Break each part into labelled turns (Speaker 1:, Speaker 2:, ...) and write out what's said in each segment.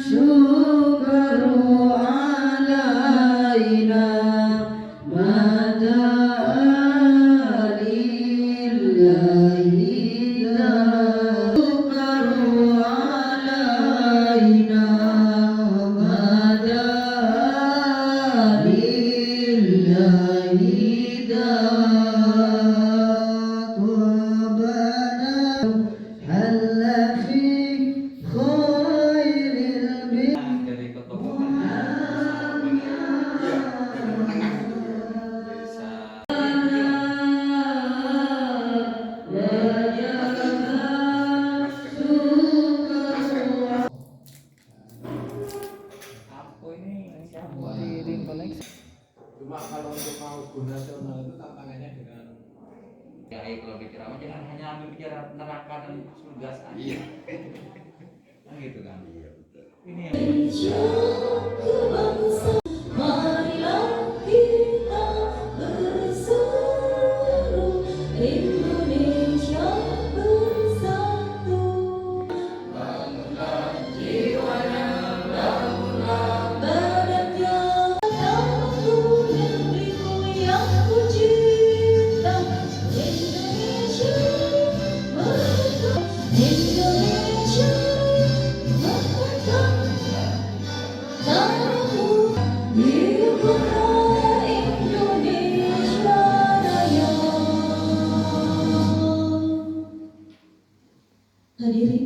Speaker 1: syukru alaina
Speaker 2: cuma kalau untuk mau go nasional itu tantangannya dengan
Speaker 3: ya kalau bicara jangan hanya ambil bicara neraka dan surga saja. Iya. Kan gitu kan. Iya betul. Ini yang
Speaker 1: marilah kita berseru Indonesia bersatu. Bangunlah jiwanya, bangunlah badannya. Aku negeriku yang ku cinta, Indonesia merdeka, Indonesia merdeka. Tanahku ibu kota Indonesia Raya. Hadirin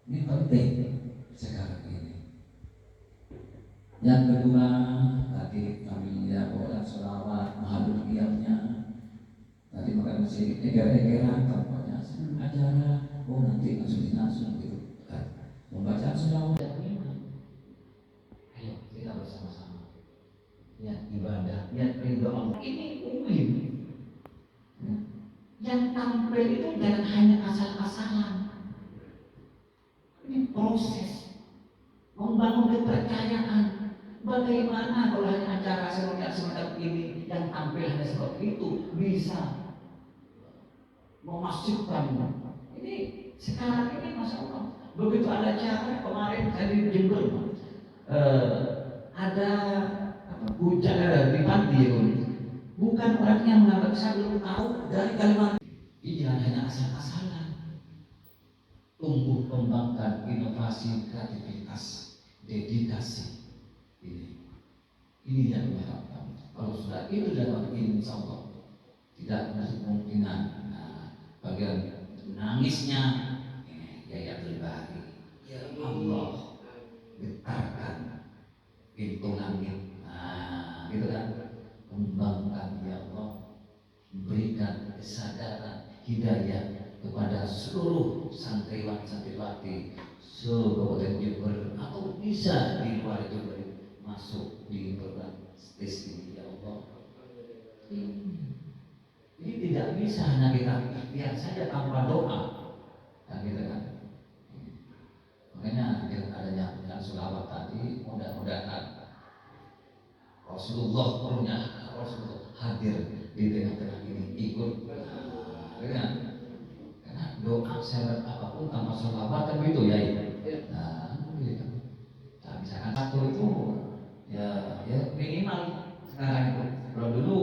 Speaker 4: ini penting sekarang ini. Yang kedua tadi kami menyampaikan selawat mahadudiyahnya. Tadi makan masih eger-egeran tampaknya acara. Oh nanti langsung gitu kan. Membaca selawat. Ayo kita bersama-sama. Niat ibadah, niat ridho Allah. Ini umum. Yang tampil itu jangan hanya asal-asalan. Ini proses membangun kepercayaan. Bagaimana kalau hanya acara semacam ini yang tampil hanya seperti itu bisa memasukkan ini sekarang ini Masya Allah begitu ada acara kemarin saya di Jember ada hujan di panti bukan orang yang mendapat saya belum tahu dari Kalimantan. Ini jangan hanya asal-asalan. Tumbuh kembangkan inovasi, kreativitas, dedikasi. Ini yang diharapkan. Kalau sudah itu dapat ini, insya Allah tidak ada kemungkinan. Nah, bagian nangisnya, ya Bari, ya Allah getarkan pintu langit. Nah, gitu kan? Kembangkan ya Allah, berikan kesadaran, hidayah kepada seluruh santriwan-santriwati se-Kabupaten Jember atau bisa di luar Jember masuk di program stes ini ya Allah. Ini tidak bisa hanya kita ikhtiar saja tanpa doa, kan gitu kan. Makanya dengan adanya Rasulullah, ruhnya Rasulullah hadir di tengah-tengah ini, ikut dengan karena doa syarat apapun tanpa sholawat kan begitu ya. Nah, gitu. Nah, misalkan satu itu ya minimal sekarang itu. Kalau dulu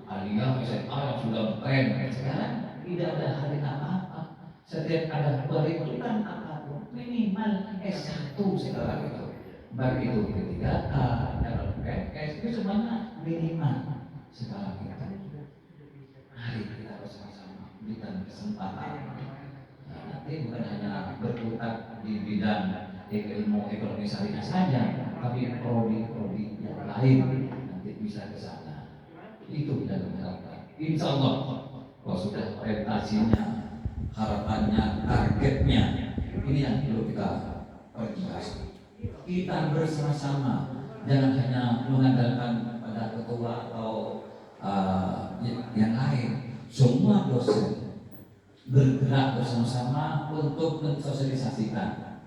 Speaker 4: aliyah SMA yang sudah keren, sekarang tidak ada hari apa-apa. Setiap ada perintutan apapun minimal S1 sekarang itu. Baik itu P3K, LPS itu semuanya minimal sekarang itu. Mari kita bersama-sama berikan kesempatan. Nah, nanti bukan hanya berkutat di bidang ilmu ekonomi syariah saja, tapi prodi-prodi yang lain nanti bisa ke sana. Itu yang diharapkan. Insya Allah, kalau sudah orientasinya, harapannya, targetnya, ini yang perlu kita perjelas. Kita bersama-sama, jangan hanya mengandalkan pada ketua atau yang lain. Semua dosen bergerak bersama-sama untuk mensosialisasikan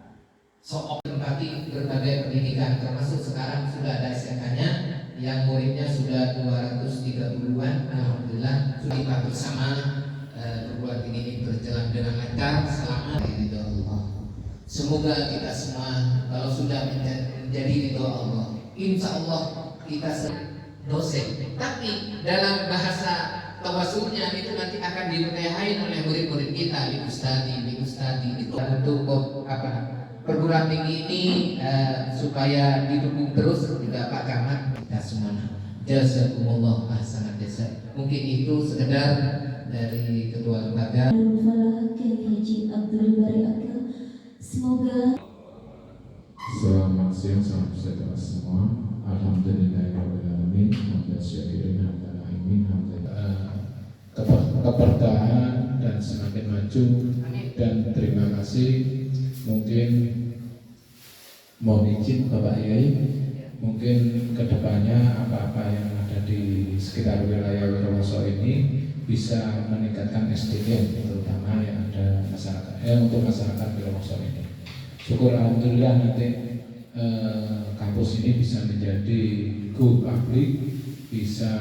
Speaker 4: soal
Speaker 5: berbagai pendidikan, termasuk sekarang sudah ada SMK-nya yang muridnya sudah 230-an. Alhamdulillah kita bersama perguruan tinggi ini berjalan dengan lancar selama ridho Allah. Semoga kita semua kalau sudah menjadi ridho Allah, insya Allah kita dosen. Tapi dalam bahasa tawasulnya itu nanti akan dimudahain oleh murid-murid kita, bi ustadi itu untuk perguruan tinggi ini supaya didukung terus juga Pak Camat kita semua. Jazakumullah ahsanal jazaa. Mungkin itu sekedar dari ketua lembaga.
Speaker 1: Haji Abdul Bari Akil. Semoga
Speaker 6: Selamat siang, salam sejahtera semua. Alhamdulillahirrahmanirrahim. Hamdan syakirin, hamdan na'imin, keberkahan dan semakin maju. Dan terima kasih. Mungkin mohon izin Bapak Yai, mungkin kedepannya apa-apa yang ada di sekitar wilayah Wirowoso ini bisa meningkatkan SDM, terutama yang ada masyarakat untuk masyarakat Wirowoso ini. Syukur alhamdulillah nanti kampus ini bisa menjadi go public, bisa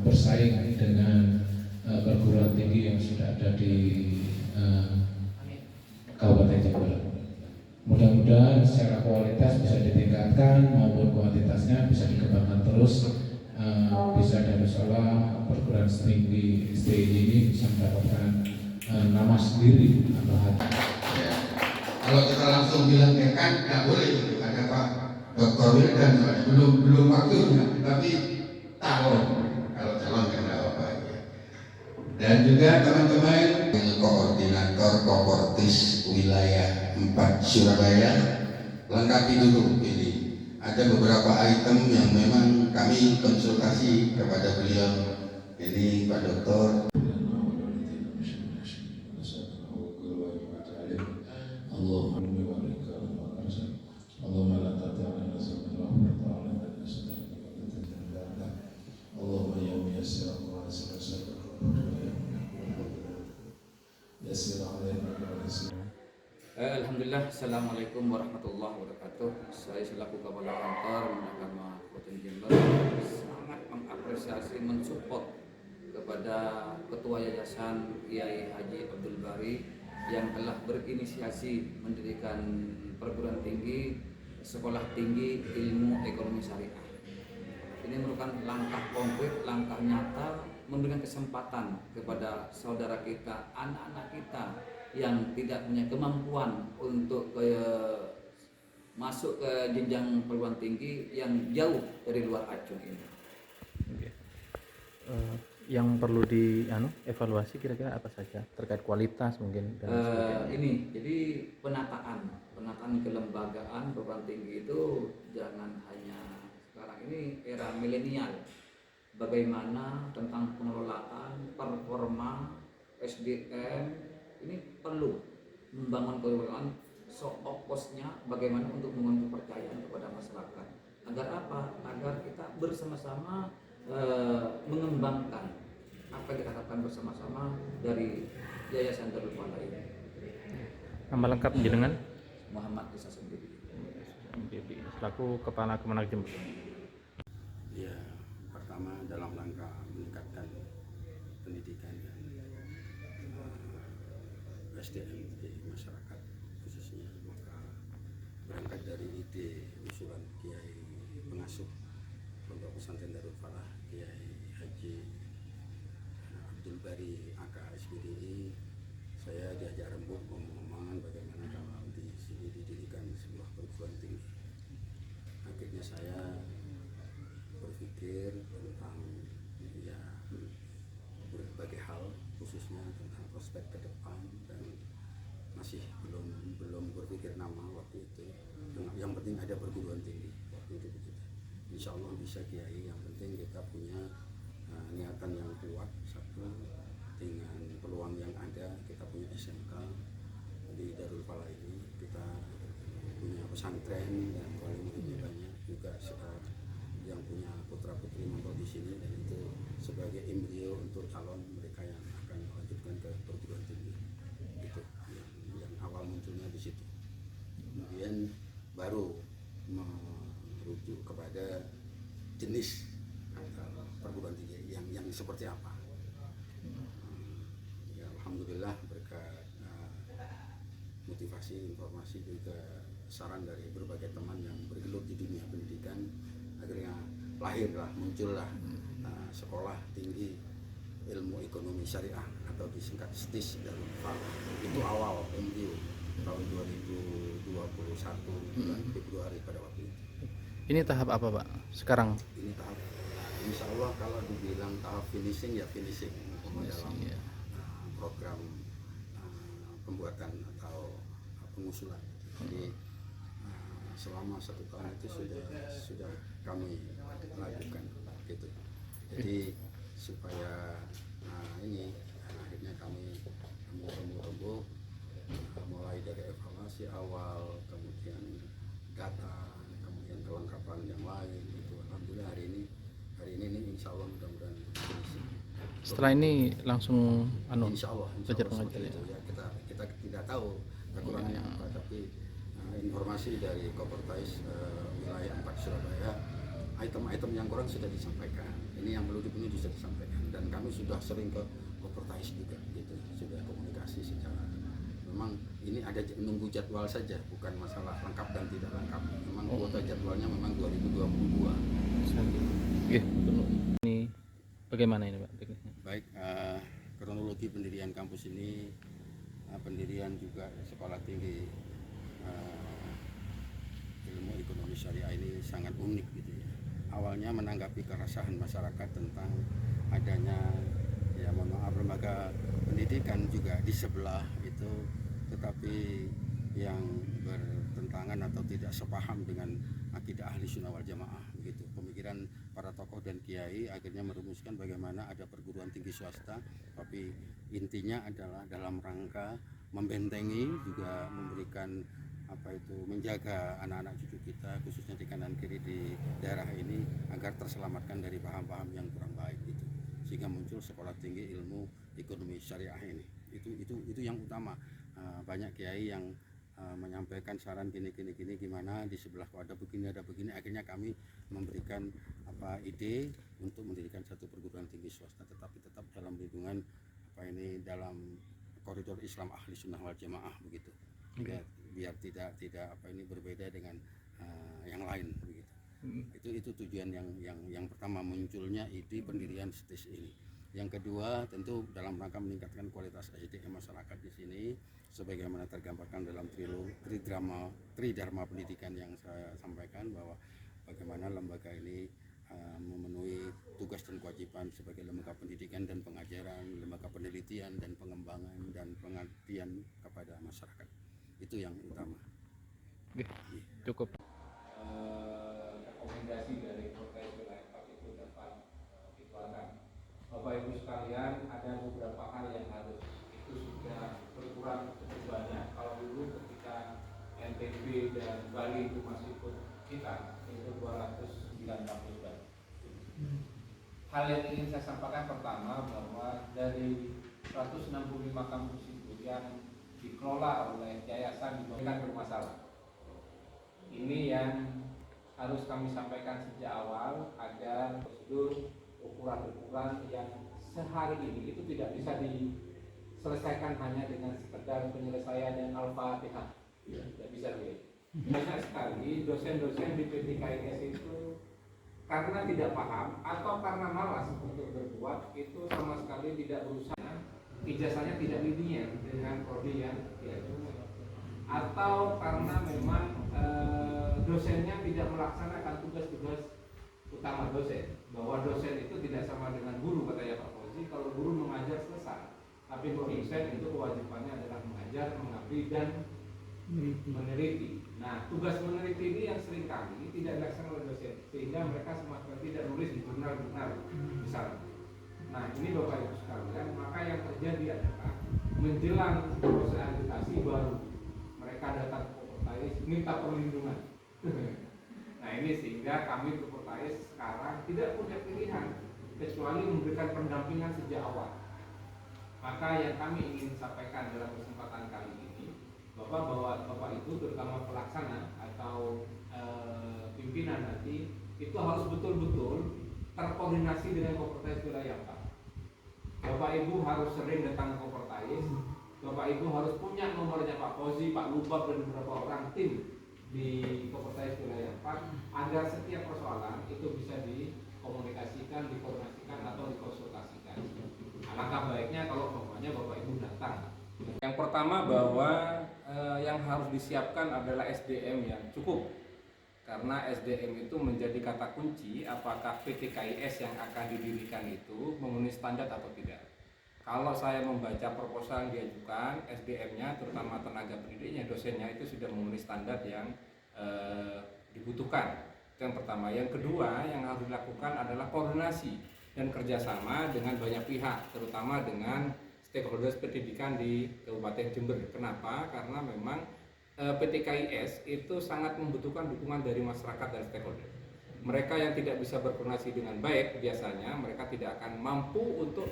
Speaker 6: bersaing dengan perguruan tinggi yang sudah ada di Kabupaten Jember. Mudah-mudahan secara kualitas bisa ditingkatkan maupun kuantitasnya bisa dikembangkan terus. Bisa dari sekolah perguruan tinggi STI ini bisa mendapatkan nama sendiri atau hati.
Speaker 7: Ya. Kalau kita langsung bilang dekan nggak boleh itu karena Pak Dr. Wildan belum waktunya, tapi tahu kalau calon kan nggak apa-apa ya. Dan juga teman-teman koordinator Koportis wilayah 4 Surabaya, lengkapi dulu ini. Ada beberapa item yang memang kami konsultasi kepada beliau. Ini Pak Dokter.
Speaker 3: Alhamdulillah, Assalamualaikum warahmatullahi wabarakatuh. Saya selaku Kepala Kantor Mahkamah Kabupaten Jember sangat mengapresiasi, mensupport kepada Ketua Yayasan Kiai Haji Abdul Bari yang telah berinisiasi mendirikan perguruan tinggi Sekolah Tinggi Ilmu Ekonomi Syariah. Ini merupakan langkah konkret, langkah nyata, memberikan kesempatan kepada saudara kita, anak-anak kita yang tidak punya kemampuan untuk masuk ke jenjang perguruan tinggi yang jauh dari luar Acung ini.
Speaker 8: Yang perlu evaluasi kira-kira apa saja terkait kualitas mungkin dan
Speaker 3: ini jadi penataan kelembagaan perguruan tinggi itu jangan hanya sekarang ini era milenial, bagaimana tentang pengelolaan, performa, SDM ini perlu membangun kelembagaan so-oposnya bagaimana untuk membangun kepercayaan kepada masyarakat. Agar apa? Agar kita bersama-sama mengembangkan apa yang kita harapkan bersama-sama dari Yayasan Darul Falah ini.
Speaker 8: nama lengkap jenengan
Speaker 3: Muhammad Isa sendiri.
Speaker 8: selaku Kepala Kemenak Jember.
Speaker 9: Ya. terutama dalam rangka meningkatkan pendidikan dan SDM di masyarakat khususnya, maka berangkat dari ide usulan Kiai pengasuh Pondok Pesantren Darul Falah, Kiai Haji Abdul Bari AK SBDI, saya diajak rembuk ngomong-ngomongan bagaimana kalau di sini didirikan sebuah perguruan tinggi. Akhirnya saya berpikir tentang ya berbagai hal, khususnya tentang prospek ke depan, dan masih belum berpikir nama waktu itu. Yang penting ada perguruan tinggi waktu itu begitu. Insya Allah bisa Kiai, yang penting kita punya niatan yang kuat, satu, dengan peluang yang ada. Kita punya SMK di Darul Falah ini, kita punya pesantren dan wali muridnya banyak juga, yang punya putra putri mondok di sini, dan itu sebagai embrio untuk calon mereka yang akan melanjutkan ke perguruan tinggi. Itu yang awal munculnya di situ. Kemudian baru merujuk kepada jenis perguruan tinggi yang seperti apa. Ya, alhamdulillah berkat motivasi, informasi, juga saran dari berbagai teman yang bergelut di dunia pendidikan, akhirnya muncullah sekolah tinggi ilmu ekonomi syariah atau disingkat STIS Darul Falah. Itu awal MDU tahun 2021 bulan Februari pada waktu itu.
Speaker 8: Ini tahap apa Pak sekarang?
Speaker 9: Ini tahap, insya Allah kalau dibilang tahap finishing ya finishing dalam program pembuatan atau pengusulan. Jadi selama 1 tahun itu sudah kami lakukan gitu. Jadi supaya ini akhirnya kami rembuh mulai dari evaluasi awal, kemudian data, kemudian kelengkapan yang lain itu. Alhamdulillah hari ini insya Allah mudah-mudahan finishing.
Speaker 8: Setelah ini langsung
Speaker 9: insya Allah
Speaker 8: belajar
Speaker 9: seperti
Speaker 8: pengajar
Speaker 9: itu ya. Kita tidak tahu kekurangannya apa, tapi informasi dari Kopertais wilayah 4 Surabaya, item-item yang kurang sudah disampaikan. Ini yang perlu dipenuhi sudah disampaikan, dan kami sudah sering ke Kopertais juga gitu, sudah komunikasi secara, memang ini ada nunggu jadwal saja, bukan masalah lengkap dan tidak lengkap. Memang kuota jadwalnya memang 2022.
Speaker 8: Ini bagaimana ini Pak teknisnya?
Speaker 9: Baik, kronologi pendirian kampus ini, pendirian juga sekolah tinggi ilmu ekonomi syariah ini sangat unik gitu ya. Awalnya menanggapi keresahan masyarakat tentang adanya lembaga pendidikan juga di sebelah itu, tetapi yang bertentangan atau tidak sepaham dengan akidah ahli sunnah wal jamaah begitu. Pemikiran para tokoh dan kiai akhirnya merumuskan bagaimana ada perguruan tinggi swasta, tapi intinya adalah dalam rangka membentengi, juga memberikan menjaga anak-anak cucu kita khususnya di kanan kiri di daerah ini agar terselamatkan dari paham-paham yang kurang baik itu, sehingga muncul sekolah tinggi ilmu ekonomi syariah ini. Itu yang utama. Banyak kiai yang menyampaikan saran gini gimana di sebelah kok ada begini, akhirnya kami memberikan ide untuk mendirikan satu perguruan tinggi swasta, tetapi tetap dalam lingkungan dalam koridor Islam ahli sunnah wal jamaah begitu. Biar tidak berbeda dengan yang lain begitu. Itu tujuan yang pertama munculnya ide pendirian STIS ini. Yang kedua tentu dalam rangka meningkatkan kualitas SDM masyarakat di sini, sebagaimana tergambarkan dalam tridharma pendidikan yang saya sampaikan, bahwa bagaimana lembaga ini memenuhi tugas dan kewajiban sebagai lembaga pendidikan dan pengajaran, lembaga penelitian dan pengembangan dan pengabdian kepada masyarakat. Itu yang utama.
Speaker 8: Cukup.
Speaker 3: Rekomendasi dari Kopertais wilayah 4 itu dapat dikeluarkan. Bapak Ibu sekalian, ada beberapa hal yang harus itu sudah berkurang cukup banyak. Kalau dulu ketika NTB dan Bali itu masih ikut kita, itu 290 ban. Hal yang ingin saya sampaikan pertama, bahwa dari 165 kampus itu yang dikelola oleh yayasan diberikan bermasalah. Ini yang harus kami sampaikan sejak awal agar prosedur
Speaker 10: ukuran-ukuran yang sehari ini itu tidak bisa diselesaikan hanya dengan sekedar penyelesaian yang Al-Fatihah. Tidak bisa begitu. Banyak sekali dosen-dosen di PTKIS itu karena tidak paham atau karena malas untuk berbuat, itu sama sekali tidak berusaha, ijazahnya tidak linear dengan prodi yang diajukan, atau karena memang dosennya tidak melaksanakan tugas-tugas utama dosen, bahwa dosen itu tidak sama dengan guru, katanya Pak Fauzi. Kalau guru mengajar selesai, tapi dosen itu kewajibannya adalah mengajar, mengabdi, dan meneliti. Nah, tugas meneliti ini yang seringkali tidak dilaksanakan oleh dosen, sehingga mereka sama sekali tidak nulis di jurnal-jurnal misalnya. Nah, ini Bapak Ibu sekalian, maka yang terjadi adalah menjelang proses agitasi baru mereka datang ke Kopertais minta perlindungan. Nah, ini sehingga kami ke Kopertais sekarang tidak punya pilihan kecuali memberikan pendampingan sejak awal. Maka yang kami ingin sampaikan dalam kesempatan kali ini, bahwa Bapak Ibu terutama pelaksana atau pimpinan nanti itu harus betul-betul terkoordinasi dengan Kopertais wilayah 4. Bapak Ibu harus sering datang ke Kopertais. Bapak Ibu harus punya nomornya Pak Fauzi, Pak Lubab, dan beberapa orang tim di Kopertais wilayah 4 agar setiap persoalan itu bisa dikomunikasikan, dikoordinasikan atau dikonsultasikan. Alangkah baiknya kalau umpamanya Bapak Ibu datang. Yang pertama bahwa yang harus disiapkan adalah SDM yang cukup, karena SDM itu menjadi kata kunci apakah PTKIS yang akan didirikan itu memenuhi standar atau tidak. Kalau saya membaca proposal yang diajukan, SDM-nya terutama tenaga pendidiknya, dosennya itu sudah memenuhi standar yang dibutuhkan. Itu yang pertama. Yang kedua yang harus dilakukan adalah koordinasi dan kerjasama dengan banyak pihak, terutama dengan stakeholders pendidikan di Kabupaten Jember. Kenapa? Karena memang PTKIS itu sangat membutuhkan dukungan dari masyarakat dan stakeholder. Mereka yang tidak bisa berkoordinasi dengan baik, biasanya mereka tidak akan mampu untuk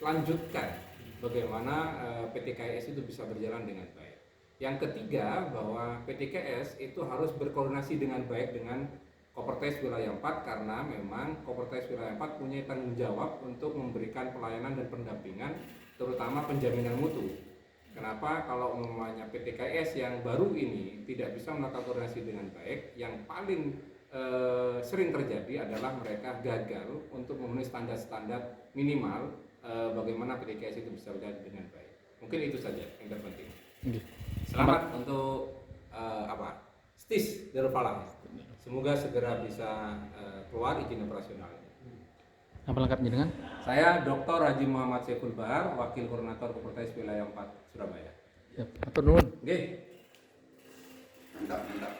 Speaker 10: melanjutkan bagaimana PTKIS itu bisa berjalan dengan baik. Yang ketiga, bahwa PTKIS itu harus berkoordinasi dengan baik dengan Kopertais wilayah 4, karena memang Kopertais wilayah 4 punya tanggung jawab untuk memberikan pelayanan dan pendampingan, terutama penjaminan mutu. Kenapa? Kalau umpamanya PTKIS yang baru ini tidak bisa melakukan koordinasi dengan baik, yang paling sering terjadi adalah mereka gagal untuk memenuhi standar-standar minimal bagaimana PTKIS itu bisa berjalan dengan baik. Mungkin itu saja yang terpenting. Selamat untuk STIS Darul Falah. Semoga segera bisa keluar izin operasionalnya.
Speaker 8: Apa lengkapnya dengan?
Speaker 10: Saya Dr. Haji Muhammad Saiful Bahar, Wakil Koordinator Kopertais Wilayah 4 Surabaya.
Speaker 8: Siap. Atur nuhun.
Speaker 10: Nggih.
Speaker 7: Mantap.